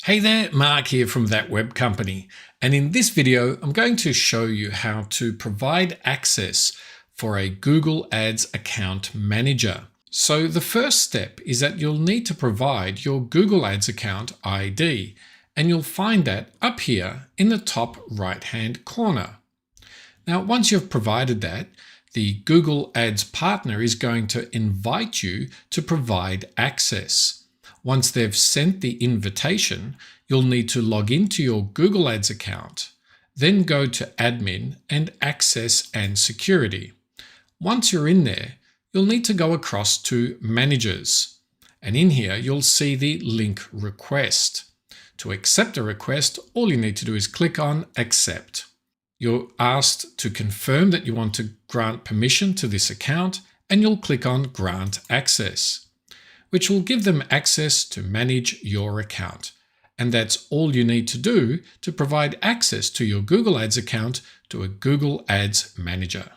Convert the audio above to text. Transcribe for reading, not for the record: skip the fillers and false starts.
Hey there, Mark here from That Web Company, and in this video I'm going to show you how to provide access for a Google Ads account manager. So the first step is that you'll need to provide your Google Ads account ID, and you'll find that up here in the top right hand corner. Now once you've provided that, the Google Ads partner is going to invite you to provide access. Once they've sent the invitation, you'll need to log into your Google Ads account, then go to Admin and Access and Security. Once you're in there, you'll need to go across to Managers, and in here you'll see the link Request. To accept a request, all you need to do is click on Accept. You're asked to confirm that you want to grant permission to this account, and you'll click on Grant Access, which will give them access to manage your account. And that's all you need to do to provide access to your Google Ads account to a Google Ads manager.